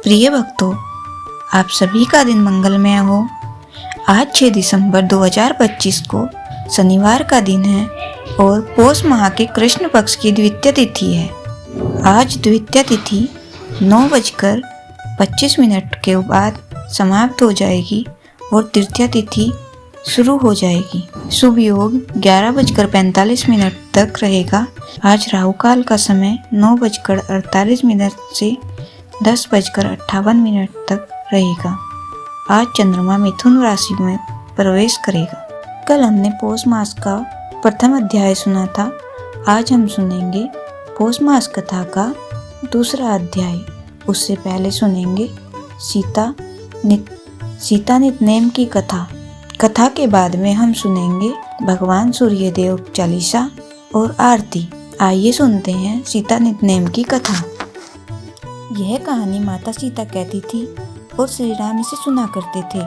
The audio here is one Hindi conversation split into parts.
प्रिय भक्तों, आप सभी का दिन मंगलमय हो। आज 6 दिसंबर 2025 को शनिवार का दिन है और पौष माह के कृष्ण पक्ष की द्वितीय तिथि है। आज द्वितीय तिथि 9:25 के बाद समाप्त हो जाएगी और तृतीय तिथि शुरू हो जाएगी। शुभ योग 11:45 तक रहेगा। आज राहु काल का समय 9:48 से 10:58 तक रहेगा। आज चंद्रमा मिथुन राशि में प्रवेश करेगा। कल हमने पौष मास का प्रथम अध्याय सुना था। आज हम सुनेंगे पौष मास कथा का दूसरा अध्याय। उससे पहले सुनेंगे सीता नितनेम की कथा। कथा के बाद में हम सुनेंगे भगवान सूर्य देव चालीसा और आरती। आइए सुनते हैं सीता नितनेम की कथा। यह कहानी माता सीता कहती थी और श्री राम इसे सुना करते थे।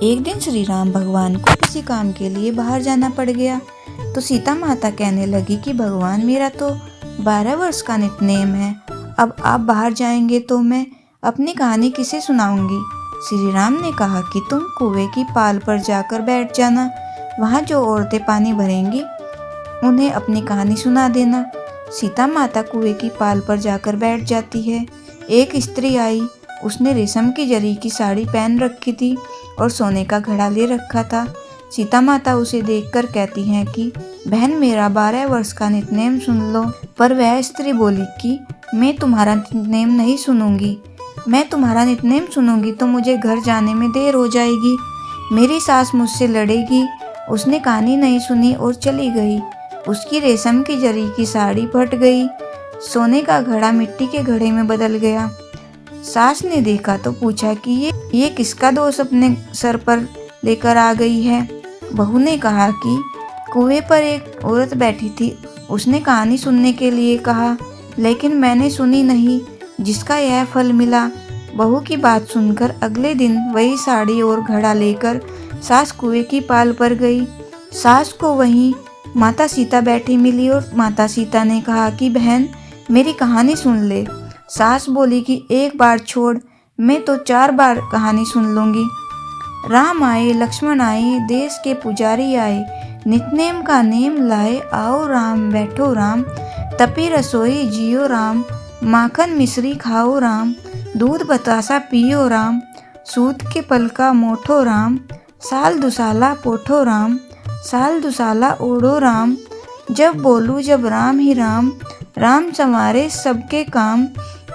एक दिन श्री राम भगवान को किसी काम के लिए बाहर जाना पड़ गया तो सीता माता कहने लगी कि भगवान, मेरा तो 12 वर्ष का नितनेम है। अब आप बाहर जाएंगे तो मैं अपनी कहानी किसे सुनाऊंगी। श्री राम ने कहा कि तुम कुएं की पाल पर जाकर बैठ जाना। वहाँ जो औरतें पानी भरेंगी उन्हें अपनी कहानी सुना देना। सीता माता कुएं की पाल पर जाकर बैठ जाती है। एक स्त्री आई। उसने रेशम की जरी की साड़ी पहन रखी थी और सोने का घड़ा ले रखा था। सीता माता उसे देखकर कहती हैं कि बहन, मेरा 12 वर्ष का नितनेम सुन लो। पर वह स्त्री बोली कि मैं तुम्हारा नितनेम नहीं सुनूंगी। मैं तुम्हारा नितनेम सुनूंगी तो मुझे घर जाने में देर हो जाएगी। मेरी सास मुझसे लड़ेगी। उसने कहानी नहीं सुनी और चली गई। उसकी रेशम की जरी की साड़ी फट गई। सोने का घड़ा मिट्टी के घड़े में बदल गया। सास ने देखा तो पूछा कि ये किसका दोष अपने सर पर लेकर आ गई है। बहू ने कहा कि कुएं पर एक औरत बैठी थी। उसने कहानी सुनने के लिए कहा, लेकिन मैंने सुनी नहीं, जिसका यह फल मिला। बहू की बात सुनकर अगले दिन वही साड़ी और घड़ा लेकर सास कुएं की पाल पर गई। सास को वहीं माता सीता बैठी मिली और माता सीता ने कहा कि बहन, मेरी कहानी सुन ले। सास बोली कि एक बार छोड़, मैं तो 4 बार कहानी सुन लूंगी। राम आए, लक्ष्मण आए, देश के पुजारी आए, नितनेम का नेम लाए। आओ राम, बैठो राम, तपी रसोई जियो राम, माखन मिश्री खाओ राम, दूध बतासा पियो राम, सूत के पल का मोठो राम, साल दुसाला पोठो राम, साल दुसाला ओढ़ो राम, जब बोलूं जब राम ही राम, राम संवारे सबके काम,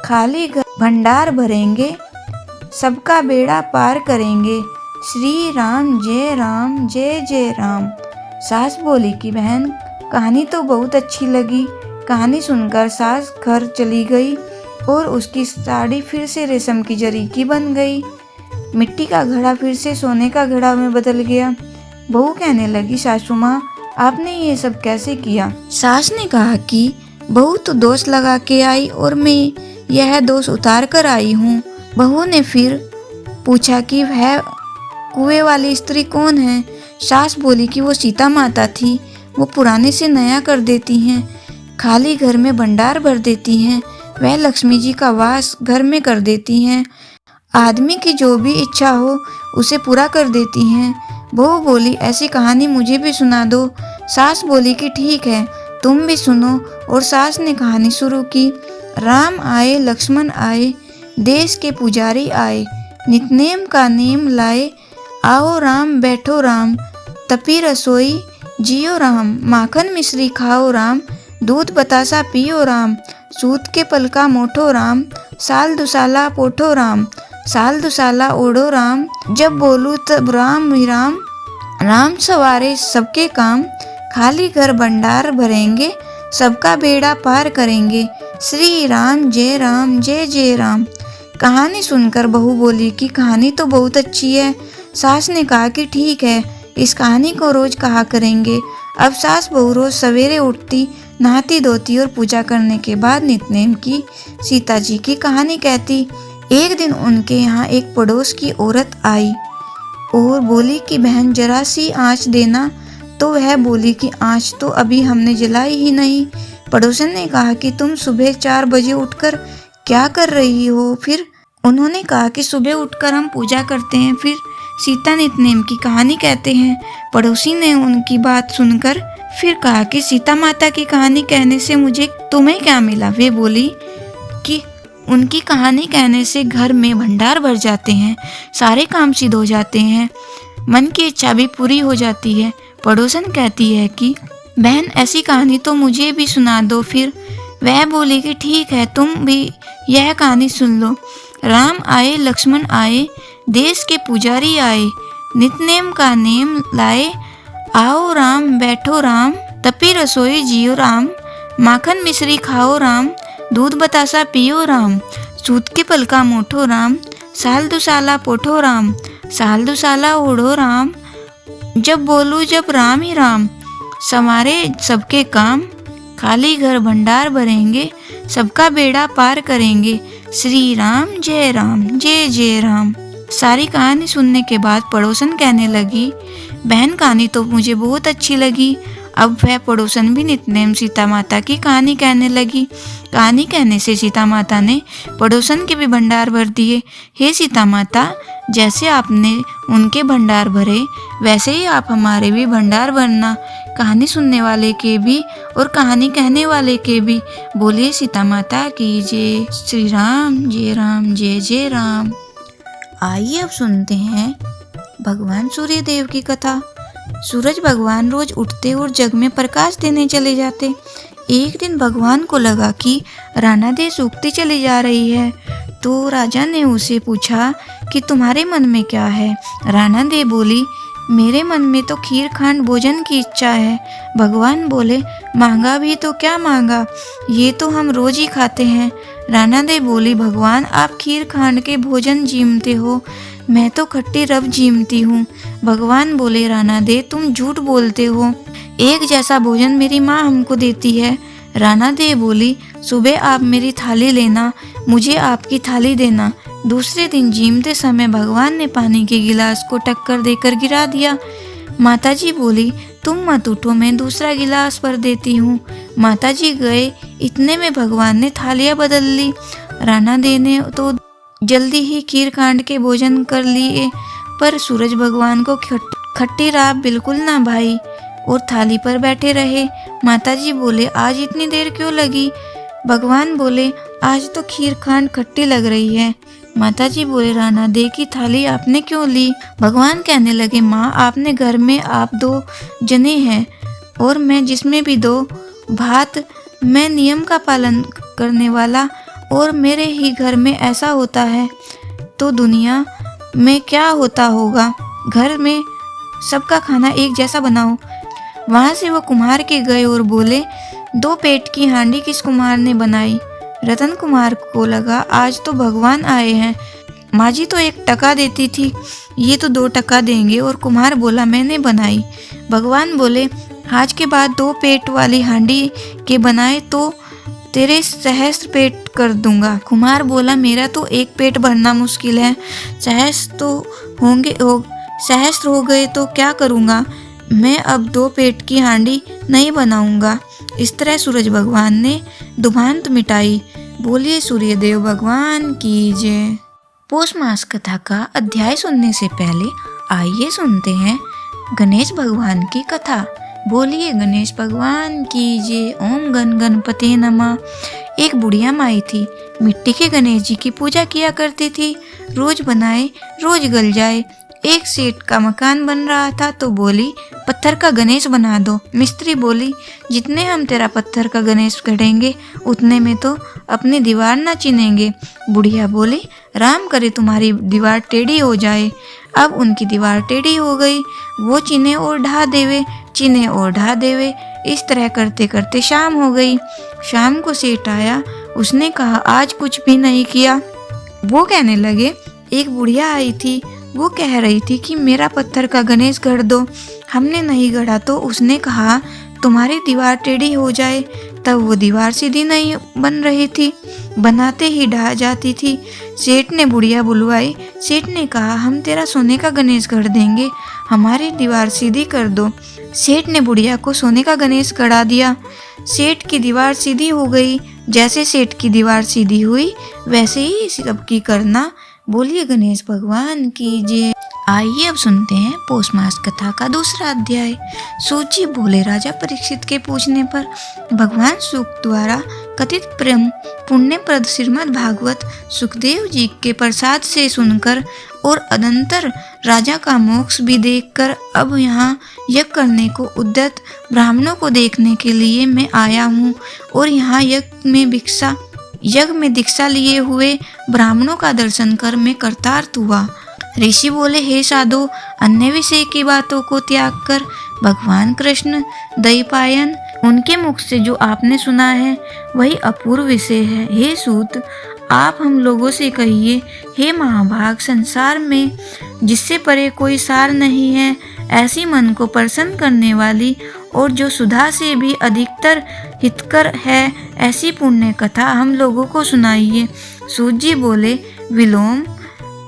खाली भंडार भरेंगे, सबका बेड़ा पार करेंगे, श्री राम जय जय राम। सास बोली कि बहन, कहानी तो बहुत अच्छी लगी। कहानी सुनकर सास घर चली गई और उसकी साड़ी फिर से रेशम की जरी की बन गई। मिट्टी का घड़ा फिर से सोने का घड़ा में बदल गया। बहू कहने लगी, सासू माँ, आपने ये सब कैसे किया। सास ने कहा कि बहू तो दोष लगा के आई और मैं यह दोष उतार कर आई हूँ। बहू ने फिर पूछा कि वह कुएं वाली स्त्री कौन है। सास बोली कि वो सीता माता थी। वो पुराने से नया कर देती हैं, खाली घर में भंडार भर देती हैं। वह लक्ष्मी जी का वास घर में कर देती हैं। आदमी की जो भी इच्छा हो उसे पूरा कर देती हैं। बहू बोली, ऐसी कहानी मुझे भी सुना दो। सास बोली कि ठीक है, तुम भी सुनो। और सास ने कहानी शुरू की। राम आए, लक्ष्मण आए, देश के पुजारी आए, नितनेम का नेम लाए। आओ राम, बैठो राम, तपी रसोई जियो राम, माखन मिश्री खाओ राम, दूध बतासा पियो राम, सूत के पल का मोठो राम, साल दुसाला पोठो राम, साल दुसाला ओढ़ो राम, जब बोलूं तब राम ही राम, राम सवारे सबके काम, खाली घर भंडार भरेंगे, सबका बेड़ा पार करेंगे, श्री राम जय जय राम। कहानी सुनकर बहू बोली कि कहानी तो बहुत अच्छी है। सास ने कहा कि ठीक है, इस कहानी को रोज कहा करेंगे। अब सास बहू रोज सवेरे उठती, नहाती धोती और पूजा करने के बाद नितनेम की सीता जी की कहानी कहती। एक दिन उनके यहाँ एक पड़ोस की औरत आई और बोली कि बहन, जरा सी आँच देना। तो वह बोली कि आँच तो अभी हमने जलाई ही नहीं। पड़ोसन ने कहा कि तुम सुबह 4 बजे उठकर क्या कर रही हो, फिर उन्होंने कहा कि सुबह उठकर हम पूजा करते हैं, फिर सीता नितनेम की कहानी कहते हैं। पड़ोसी ने उनकी बात सुनकर फिर कहा कि सीता माता की कहानी कहने से मुझे तुम्हें क्या मिला। वे बोली कि उनकी कहानी कहने से घर में भंडार भर जाते हैं, सारे काम सिद्ध हो जाते हैं, मन की इच्छा भी पूरी हो जाती है। पड़ोसन कहती है कि बहन ऐसी कहानी तो मुझे भी सुना दो। फिर वह बोली कि ठीक है, तुम भी यह कहानी सुन लो। राम आए लक्ष्मण आए, देश के पुजारी आए, नितनेम का नेम लाए। आओ राम बैठो राम, तपी रसोई जियो राम, माखन मिश्री खाओ राम, दूध बतासा पियो राम, सूत के पलका मोठो राम, साल दुसाला पोठो राम, साल दुसाला ओढ़ो राम, जब बोलूं जब राम ही राम, समारे सबके काम, खाली घर भंडार भरेंगे, सबका बेड़ा पार करेंगे, श्री राम जय जय राम। सारी कहानी सुनने के बाद पड़ोसन कहने लगी, बहन कहानी तो मुझे बहुत अच्छी लगी। अब वह पड़ोसन भी नितनेम सीता माता की कहानी कहने लगी। कहानी कहने से सीता माता ने पड़ोसन के भी भंडार भर दिए। हे सीता माता, जैसे आपने उनके भंडार भरे वैसे ही आप हमारे भी भंडार भरना, कहानी सुनने वाले के भी और कहानी कहने वाले के भी। बोलिए सीता माता की जय। श्री राम जय जय राम। आइए अब सुनते हैं भगवान सूर्य देव की कथा। सूरज भगवान रोज उठते और जग में प्रकाश देने चले जाते। एक दिन भगवान को लगा कि राना देव सूखती चली जा रही है, तो राजा ने उसे पूछा कि तुम्हारे मन में क्या है। राना देव बोली, मेरे मन में तो खीर खांड भोजन की इच्छा है। भगवान बोले, मांगा भी तो क्या मांगा, ये तो हम रोज ही खाते हैं। राना देव बोली, भगवान आप खीर खांड के भोजन जीमते हो, मैं तो खट्टी रब जीमती हूँ। भगवान बोले, राना देव तुम झूठ बोलते हो, एक जैसा भोजन मेरी माँ हमको देती है। राना देव बोली, सुबह आप मेरी थाली लेना, मुझे आपकी थाली देना। दूसरे दिन जीमते समय भगवान ने पानी के गिलास को टक्कर देकर गिरा दिया। माताजी बोली, तुम मत उठो, मैं दूसरा गिलास भर देती हूँ। माताजी गए, इतने में भगवान ने थालियाँ बदल ली। राना देव ने तो जल्दी ही खीर खांड के भोजन कर लिए, पर सूरज भगवान को खट्टी राब बिल्कुल ना भाई और थाली पर बैठे रहे। माताजी बोले, आज इतनी देर क्यों लगी। भगवान बोले, आज तो खीर खांड खट्टी लग रही है। माताजी बोले, राना देव की थाली आपने क्यों ली। भगवान कहने लगे, माँ आपने घर में आप 2 जने हैं और मैं जिसमें भी 2 भात, मैं नियम का पालन करने वाला और मेरे ही घर में ऐसा होता है तो दुनिया में क्या होता होगा। घर में सबका खाना एक जैसा बनाओ। वहाँ से वो कुम्हार के गए और बोले, 2 पेट की हांडी किस कुम्हार ने बनाई। रतन कुमार को लगा, आज तो भगवान आए हैं, माँ जी तो 1 टका देती थी, ये तो 2 टका देंगे। और कुम्हार बोला, मैंने बनाई। भगवान बोले, आज के बाद 2 पेट वाली हांडी के बनाए तो तेरे सहस्त्र पेट कर दूंगा। कुम्हार बोला, मेरा तो 1 पेट भरना मुश्किल है, सहस्त्र हो गए तो क्या करूँगा, मैं अब 2 पेट की हांडी नहीं बनाऊंगा। इस तरह सूरज भगवान ने दुभांत मिटाई। बोलिए सूर्य देव भगवान की जय। पौष मास कथा का अध्याय सुनने से पहले आइए सुनते हैं गणेश भगवान की कथा। बोलिए गणेश भगवान की जय। ओम गण गणपते नमः। एक बुढ़िया माई थी, मिट्टी के गणेश जी की पूजा किया करती थी। रोज बनाए रोज गल जाए। एक सेठ का मकान बन रहा था तो बोली, पत्थर का गणेश बना दो। मिस्त्री बोली, जितने हम तेरा पत्थर का गणेश गढ़ेंगे उतने में तो अपनी दीवार ना चिनेंगे। बुढ़िया बोली, राम करे तुम्हारी दीवार टेढ़ी हो जाए। अब उनकी दीवार टेढ़ी हो गई। वो चिने और ढा देवे, चिने और ढा देवे। इस तरह करते करते शाम हो गई। शाम को सेठ आया, उसने कहा, आज कुछ भी नहीं किया। वो कहने लगे, एक बुढ़िया आई थी, वो कह रही थी कि मेरा पत्थर का गणेश गढ़ दो। हमने नहीं गढ़ा तो उसने कहा तुम्हारी दीवार टेढ़ी हो जाए। तब वो दीवार सीधी नहीं बन रही थी, बनाते ही ढह जाती थी। सेठ ने बुढ़िया बुलवाई। सेठ ने कहा, हम तेरा सोने का गणेश गढ़ देंगे, हमारी दीवार सीधी कर दो। सेठ ने बुढ़िया को सोने का गणेश गढ़ा दिया। सेठ की दीवार सीधी हो गई। जैसे सेठ की दीवार सीधी हुई वैसे ही सबकी करना। बोलिए गणेश भगवान की जय। आइए अब सुनते हैं पौष मास कथा का दूसरा अध्याय। सूत जी बोले, राजा परीक्षित के पूछने पर भगवान सुक द्वारा कथित प्रेम पुण्यप्रद श्रीमद् भागवत सुखदेव जी के प्रसाद से सुनकर और अनंतर राजा का मोक्ष भी देखकर अब यहाँ यज्ञ करने को उद्यत ब्राह्मणों को देखने के लिए मैं आया हूँ और यहाँ यज्ञ में दीक्षा लिए हुए ब्राह्मणों का दर्शन कर मैं कृतार्थ हुआ। ऋषि बोले, हे साधु, अन्य विषय की बातों को त्याग कर भगवान कृष्ण द्वैपायन उनके मुख से जो आपने सुना है वही अपूर्व विषय है। हे सूत, आप हम लोगों से कहिए, हे महाभाग, संसार में जिससे परे कोई सार नहीं है, ऐसी मन को प्रसन्न करने वाली और जो सुधा से भी अधिकतर हितकर है, ऐसी पुण्य कथा हम लोगों को सुनाइए। सूत जी बोले, विलोम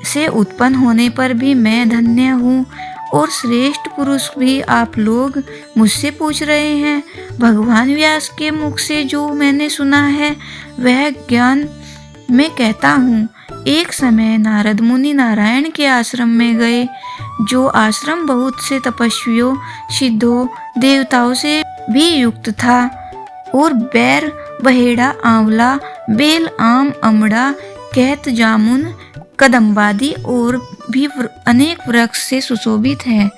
से उत्पन्न होने पर भी मैं धन्य हूँ और श्रेष्ठ पुरुष भी आप लोग मुझसे पूछ रहे हैं। भगवान व्यास के मुख से जो मैंने सुना है वह ज्ञान मैं कहता हूँ। एक समय नारद मुनि नारायण के आश्रम में गए, जो आश्रम बहुत से तपस्वियों, सिद्धों, देवताओं से भी युक्त था और बैर, बहेड़ा, आंवला, बेल, आम, अमड़ा, कैत, जामुन, कदम्बादि और भी अनेक वृक्ष से सुशोभित है।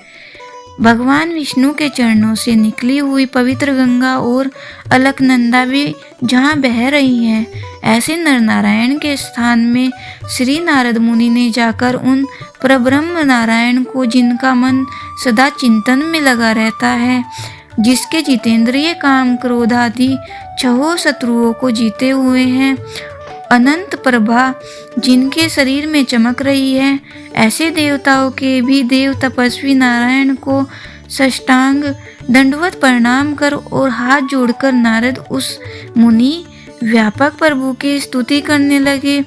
भगवान विष्णु के चरणों से निकली हुई पवित्र गंगा और अलकनंदा भी जहाँ बह रही है, ऐसे नर नारायण के स्थान में श्री नारद मुनि ने जाकर उन परब्रह्म नारायण को, जिनका मन सदा चिंतन में लगा रहता है, जिसके जितेंद्रिय काम क्रोध आदि छहों शत्रुओं को जीते हुए हैं, अनंत प्रभा जिनके शरीर में चमक रही है, ऐसे देवताओं के भी देव तपस्वी नारायण को साष्टांग दंडवत प्रणाम कर और हाथ जोड़कर नारद उस मुनि व्यापक प्रभु की स्तुति करने लगे।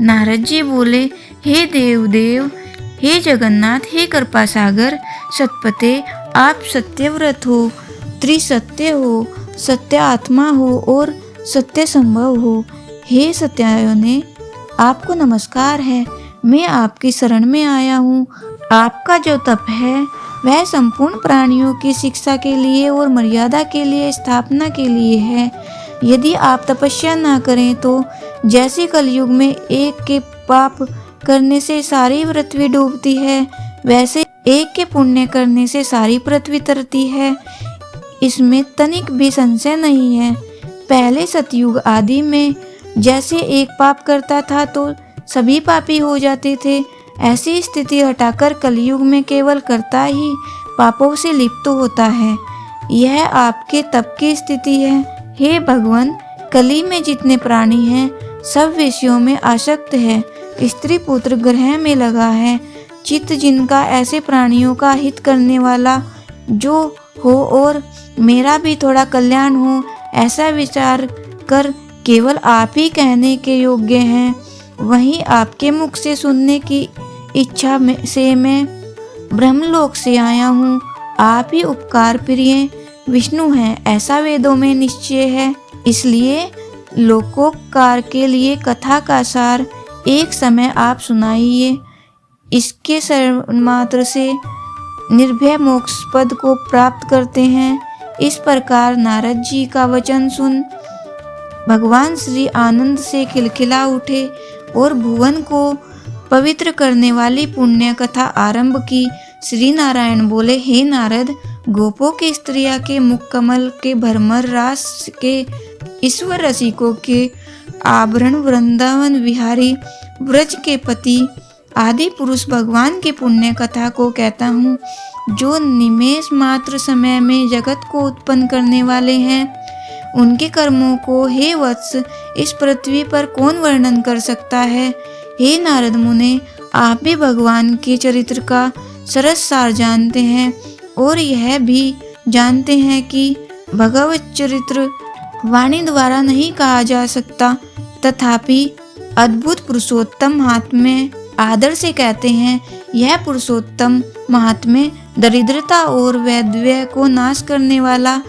नारद जी बोले, हे देव, हे जगन्नाथ, हे कृपा सागर, सतपते, आप सत्यव्रत हो, त्रिसत्य हो, सत्य आत्मा हो और सत्य संभव हो। हे सत्यायने, आपको नमस्कार है। मैं आपकी शरण में आया हूँ। आपका जो तप है वह संपूर्ण प्राणियों की शिक्षा के लिए और मर्यादा के लिए स्थापना के लिए है। यदि आप तपस्या ना करें तो जैसे कलयुग में एक के पाप करने से सारी पृथ्वी डूबती है, वैसे एक के पुण्य करने से सारी पृथ्वी तरती है। इसमें तनिक भी संशय नहीं है। पहले सतयुग आदि में जैसे एक पाप करता था तो सभी पापी हो जाते थे, ऐसी स्थिति हटाकर कलयुग में केवल कर्ता ही पापों से लिप्त होता है। यह आपके तप की स्थिति है। हे भगवान, कली में जितने प्राणी हैं सब विषयों में आसक्त है, स्त्री पुत्र ग्रह में लगा है। चित्त जिनका ऐसे प्राणियों का हित करने वाला जो हो और मेरा भी थोड़ा कल्याण हो, ऐसा विचार कर केवल आप ही कहने के योग्य हैं। वहीं आपके मुख से सुनने की इच्छा से मैं ब्रह्मलोक से आया हूँ। आप ही उपकार प्रिय विष्णु हैं, ऐसा वेदों में निश्चय है। इसलिए लोकोपकार के लिए कथा का सार एक समय आप सुनाइए। इसके श्रवण मात्र से निर्भय मोक्ष पद को प्राप्त करते हैं। इस प्रकार नारद जी का वचन सुन भगवान श्री आनंद से खिलखिला उठे और भुवन को पवित्र करने वाली पुण्य कथा आरंभ की। श्री नारायण बोले, हे नारद, गोपों के स्त्रिया के मुख कमल के भरमर रास के ईश्वर रसिकों के आभरण वृंदावन विहारी व्रज के पति आदि पुरुष भगवान की पुण्य कथा को कहता हूँ, जो निमेष मात्र समय में जगत को उत्पन्न करने वाले हैं। उनके कर्मों को हे वत्स इस पृथ्वी पर कौन वर्णन कर सकता है। हे नारद मुने, आप भी भगवान के चरित्र का सरस सार जानते हैं और यह भी जानते हैं कि भगवत चरित्र वाणी द्वारा नहीं कहा जा सकता, तथापि अद्भुत पुरुषोत्तम हाथ में आदर से कहते हैं। यह पुरुषोत्तम महात्म्य दरिद्रता और वैधव्य को नाश करने वाला,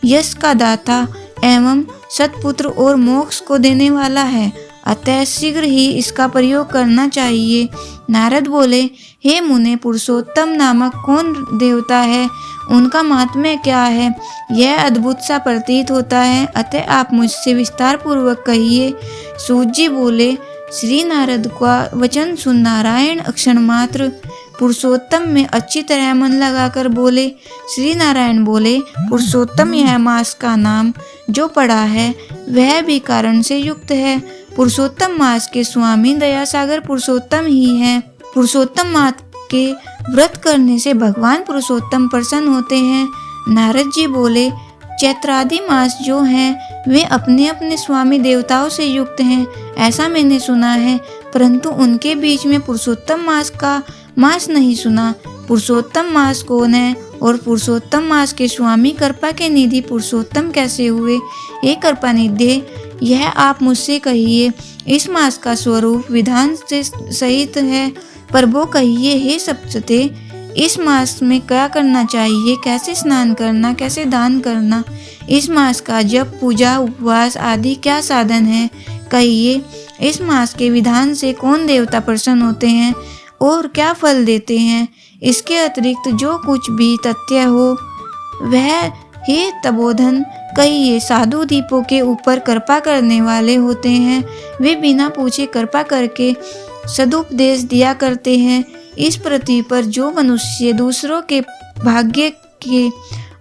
यश का दाता एवं सत्पुत्र और मोक्ष को देने वाला है, अतः शीघ्र ही इसका प्रयोग करना चाहिए। नारद बोले, हे मुने, पुरुषोत्तम नामक कौन देवता है? उनका महात्म्य क्या है? यह अद्भुत सा प्रतीत होता है, अतः आप मुझसे विस्तार पूर्वक कहिए। सूत जी बोले, श्री नारद का वचन सुन नारायण क्षण मात्र पुरुषोत्तम में अच्छी तरह मन लगाकर बोले। श्री नारायण बोले, पुरुषोत्तम यह मास का नाम जो पड़ा है वह भी कारण से युक्त है। पुरुषोत्तम मास के स्वामी दया सागर पुरुषोत्तम ही है। पुरुषोत्तम मास के व्रत करने से भगवान पुरुषोत्तम प्रसन्न होते हैं। नारद जी बोले, चैत्रादि मास जो हैं वे अपने अपने स्वामी देवताओं से युक्त हैं, ऐसा मैंने सुना है, परंतु उनके बीच में पुरुषोत्तम मास का मास नहीं सुना। पुरुषोत्तम मास कौन है और पुरुषोत्तम मास के स्वामी कृपा के निधि पुरुषोत्तम कैसे हुए? हे कृपा निधि, यह आप मुझसे कहिए। इस मास का स्वरूप विधान से सहित है, प्रभु कहिए। हे सप्तते, इस मास में क्या करना चाहिए? कैसे स्नान करना, कैसे दान करना? इस मास का जप, पूजा, उपवास आदि क्या साधन है? कहिए। इस मास के विधान से कौन देवता प्रसन्न होते हैं और क्या फल देते हैं? इसके अतिरिक्त जो कुछ भी तथ्य हो वह हे तपोधन कहिए। साधु दीपों के ऊपर कृपा करने वाले होते हैं, वे बिना पूछे कृपा करके सदुपदेश दिया करते हैं। इस पृथ्वी पर जो मनुष्य दूसरों के भाग्य के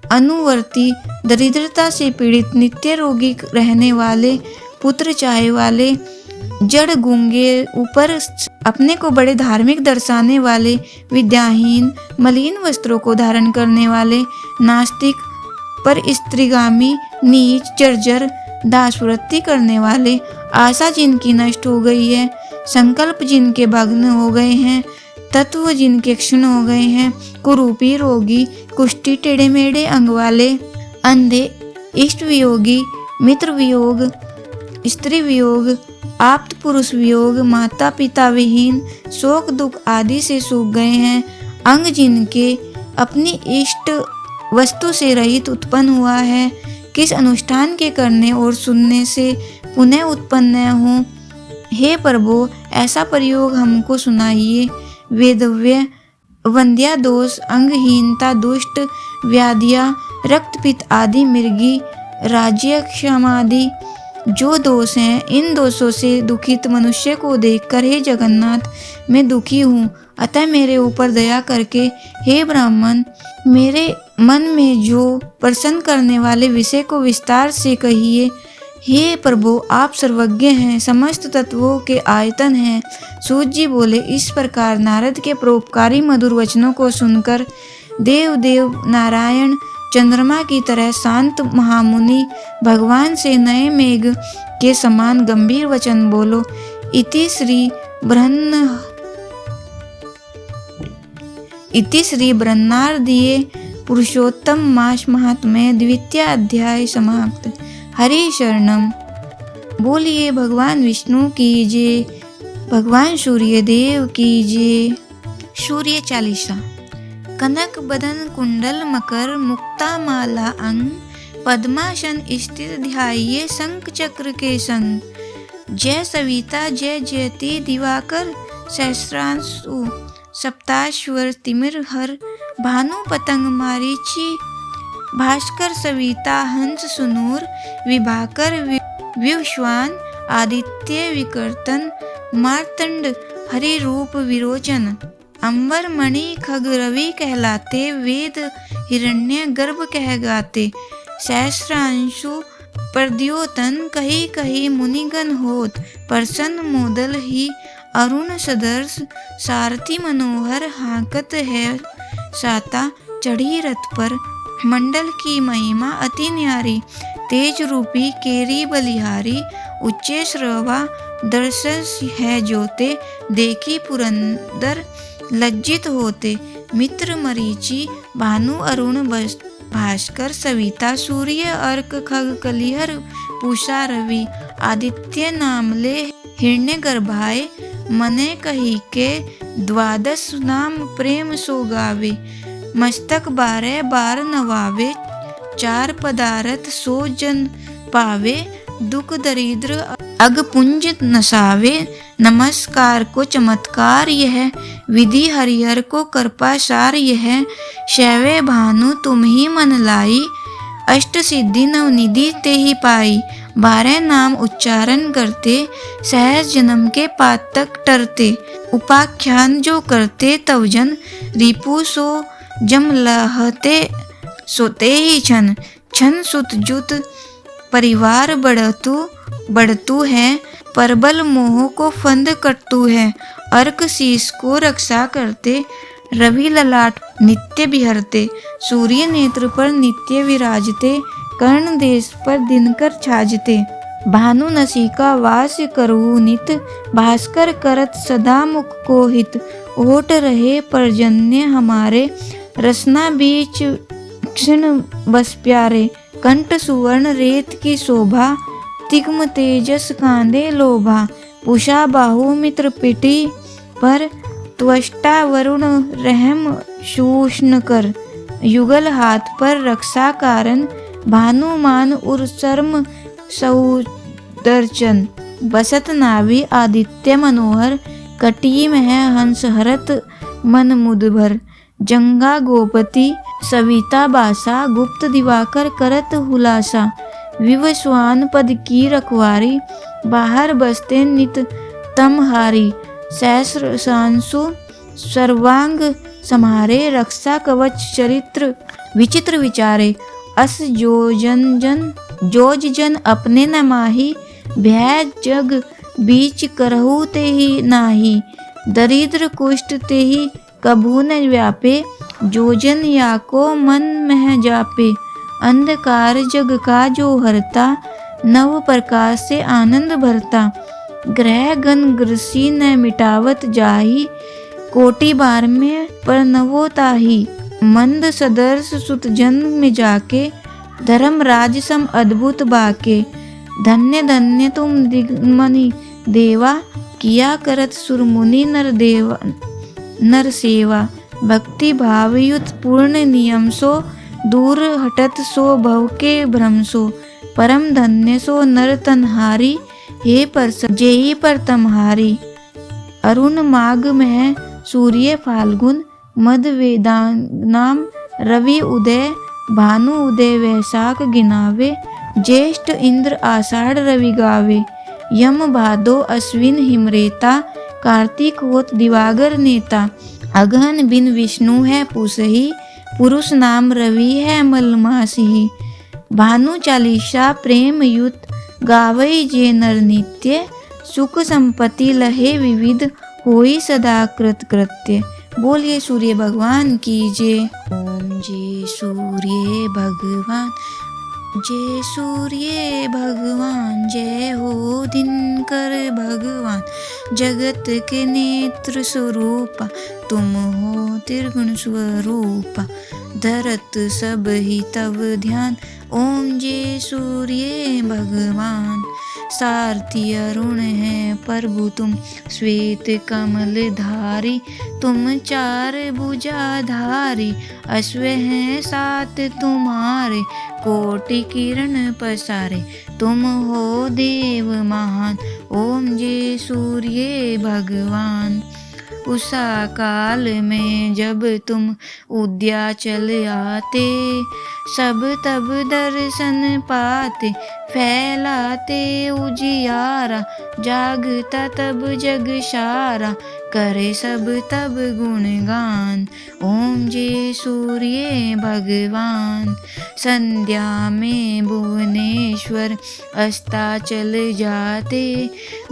अनुवर्ती, दरिद्रता से पीड़ित, नित्य रोगी रहने वाले, पुत्र चाहे वाले, जड़ गूंगे, ऊपर अपने को बड़े धार्मिक दर्शाने वाले, विद्याहीन, मलिन वस्त्रों को धारण करने वाले, नास्तिक, पर स्त्रीगामी, नीच, जर्जर, दासवृत्ति करने वाले, आशा जिनकी नष्ट हो गई है, संकल्प जिनके भग्न हो गए हैं, तत्व जिनके क्षीण हो गए हैं, कुरूपी, रोगी, कुष्ठी, टेढ़े मेढ़े अंग वाले, अंधे, इष्ट वियोगी, मित्र वियोग, स्त्री वियोग, आप्त पुरुष वियोग, माता पिता विहीन, शोक दुख आदि से सूख गए हैं, अंग जिनके अपनी इष्ट वस्तु से रहित उत्पन्न हुआ है, किस अनुष्ठान के करने और सुनने से पुनः उत्पन्न हो? हे प्रभु, ऐसा प्रयोग हमको सुनाइए। वेदव्य, वंध्या दोष, अंगहीनता, दुष्ट व्याधियाँ, रक्तपित्त आदि, मृगी, राज्य क्षमादि जो दोष हैं, इन दोषों से दुखित मनुष्य को देखकर हे जगन्नाथ मैं दुखी हूँ, अतः मेरे ऊपर दया करके हे ब्राह्मण मेरे मन में जो प्रसन्न करने वाले विषय को विस्तार से कहिए। हे प्रभु, आप सर्वज्ञ हैं, समस्त तत्वों के आयतन हैं। सूत जी बोले, इस प्रकार नारद के परोपकारी मधुर वचनों को सुनकर देव नारायण चंद्रमा की तरह शांत महामुनि भगवान से नए मेघ के समान गंभीर वचन बोलो। इति श्री ब्रह्मार्दिये पुरुषोत्तम मास महात्म्य द्वितीय अध्याय समाप्त। हरि शरणम। बोलिए भगवान विष्णु की जय, भगवान सूर्य देव की जय। सूर्य चालीसा। कनक बदन कुंडल मकर मुक्ता माला अंग, पद्मासन स्थित ध्याये शंख चक्र के संग। जय सविता जय जयति दिवाकर, सहस्रांशु सप्ताश्वर तिमिर हर। भानु पतंग मारीची भास्कर, सविता हंस सुनूर, विभाकर विश्वान, आदित्य विकर्तन, मार्तंड हरि रूप विरोचन। अंबर मणि खग रवि कहलाते, वेद हिरण्य गर्भ कह गाते। सहस्रांशु प्रद्योतन, कही कही मुनिगण होत। प्रसन्न मोदल ही अरुण सदर्श, सारथी मनोहर हाकत है साता। चढ़ी रथ पर मंडल की महिमा अति न्यारी, तेज रूपी केरी बलिहारी। उच्चे श्रवा दर्शन है जोते, देखी पुरंदर लज्जित होते। मित्र मरीचि भानु अरुण भास्कर, सविता सूर्य अर्क खग कलिहर पूषा रवि। आदित्य नामले हिरण्य गर्भाए, मने कही के 12 नाम प्रेम सो गावे, मस्तक 12 बार नवावे, 4 पदार्थ सो जन पावे, दुख दरिद्र अग पुंज नसावे। नमस्कार को चमत्कार यह, विधि हरिहर को कृपा सार यह, शैवे भानु तुम ही मन लाई, अष्ट सिद्धि नवनिधि ते ही पाई। 12 नाम उच्चारण करते, सहज जन्म के पातक टरते, उपाख्यान जो करते तव जन, रिपु सो जम लहते सोते ही छन, छन सुत जुत परिवार बढ़तु है, परबल मोह को फंद कटतु है, अर्क शीस को रक्षा करते, रवि ललाट नित्य बिहरते, सूर्य नेत्र पर नित्य विराजते, कर्ण देश पर दिनकर छाजते, भानु नसिका वास करहु नित, भास्कर करत सदा मुख को हित, ओट रहे पर्जन्य हमारे, रसना बीच क्षण बस प्यारे, कंठ सुवर्ण रेत की शोभा, तिग्म तेजस कांदे लोभा, उषा बाहु मित्र पिटी पर, त्वष्टा वरुण रहम शूष्ण कर, युगल हाथ पर रक्षा कारण, भानुमान उर शर्म सौदर्चन, बसत नाभि आदित्य मनोहर, कटी में हंस हरत मन मुदभर, जंगा गोपति सविता बासा, गुप्त दिवाकर करत हुलासा, विवस्वान पद की रखवारी, बाहर बसते नित तमहारी, सहस्र सांसु सर्वांग समारे, रक्षा कवच चरित्र विचित्र विचारे, अस जोज जन अपने न माही, भय जग बीच करहु ते ही नाही, दरिद्र कुष्ठ ते ही कभू न व्यापे, जोजन या को मन मह जापे, अंधकार जग का जो हरता, नव प्रकाश से आनंद भरता, ग्रह गण ग्रसी न मिटावत जाही, कोटि बार में पर नवो ताही, मंद सदर्श सुत जन्म में जाके, धर्म राज सम अद्भुत बाके, धन्य धन्य तुम दिग्मनि देवा, किया करत सुरमुनि नर सेवा, भक्ति भावयुत पूर्ण नियम सो, दूर हटत सो भव के भ्रम सो, परम धन्य सो नर तनहारी, हे पर जेई पर तमहारी। अरुण माघ में सूर्य फाल्गुन, मद वेदानाम रवि उदय, भानु उदय वैशाख गिनावे, ज्येष्ठ इंद्र आषाढ़ रवि गावे, यम भादो अश्विन हिमरेता, कार्तिक होत दिवागर नेता, अगहन बिन विष्णु है पुसही, पुरुष नाम रवि है मलमासी, भानु चालीसा प्रेम युत गावई जे नर नित्य, सुख संपत्ति लहे विविध होई सदा कृत कृत्य। बोलिए सूर्य भगवान की जय। ओम जय सूर्य भगवान, जय सूर्य भगवान, जय हो दिनकर भगवान, जगत के नेत्र स्वरूपा, तुम हो त्रिगुण स्वरूपा, धरत सब ही तब ध्यान, ओम जय सूर्य भगवान। सारथी अरुण है प्रभु तुम, श्वेत कमल धारी, तुम चार भुजाधारी, अश्व हैं सात तुम्हारे, कोटि किरण पसारे, तुम हो देव महान, ओम जय सूर्य भगवान। उषा काल में जब तुम उद्याचल आते, सब तब दर्शन पाते, फैलाते उजियारा, जागता तब जग सारा, करे सब तब गुणगान, ओम जय सूर्य भगवान। संध्या में भुवनेश्वर अस्ताचल जाते,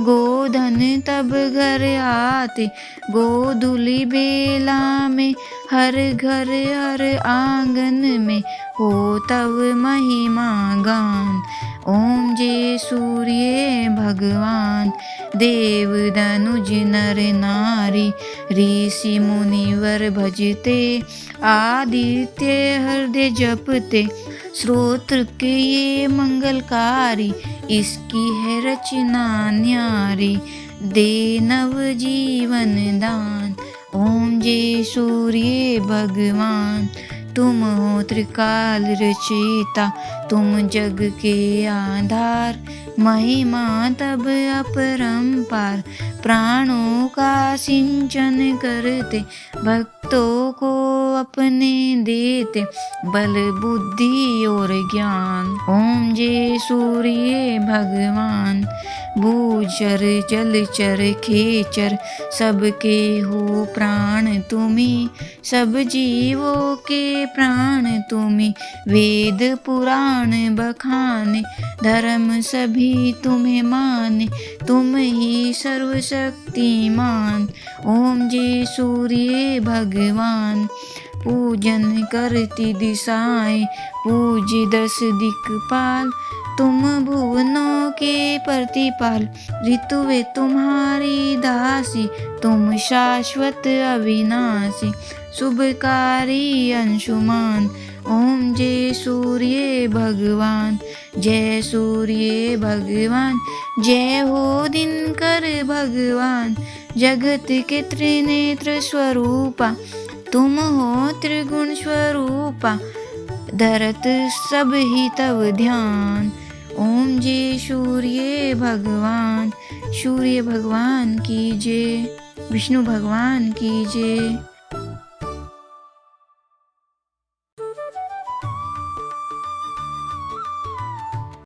गोधन तब घर आते, गोधूलि बेला में हर घर हर आंगन में हो तब महिमा गान, ओम जय सूर्य भगवान। देव धनुज नर नारी, ऋषि मुनिवर भजते, आदित्य हृदय जपते, श्रोत्र के ये मंगलकारी, इसकी है रचना न्यारी, दे नव जीवन दान। ओम जय सूर्य भगवान, तुम हो त्रिकाल रचयिता, तुम जग के आधार। महिमा तब अपरंपार, प्राणों का सिंचन करते, भक्तों को अपने देते, बल बुद्धि और ज्ञान। ओम जय सूर्य भगवान, भूचर जलचर खेचर, सबके हो प्राण तुम्ही, सब जीवों के प्राण तुम्ही। वेद पुराण बखाने, धर्म सभी तुम्हें माने, तुम ही सर्वशक्तिमान। ओम जय सूर्य भगवान, पूजन करती दिशाएं, पूज्य 10 दिक्पाल, तुम भुवनों के प्रतिपाल। ऋतुवे तुम्हारी दासी, तुम शाश्वत अविनाशी, शुभकारी अंशुमान। ओम जय सूर्य भगवान, जय सूर्य भगवान, जय हो दिनकर भगवान। जगत के त्रिनेत्र स्वरूपा, तुम हो त्रिगुण स्वरूपा, धरत सब ही तव ध्यान। ओम जय सूर्य भगवान, सूर्य भगवान की जय, विष्णु भगवान की जय।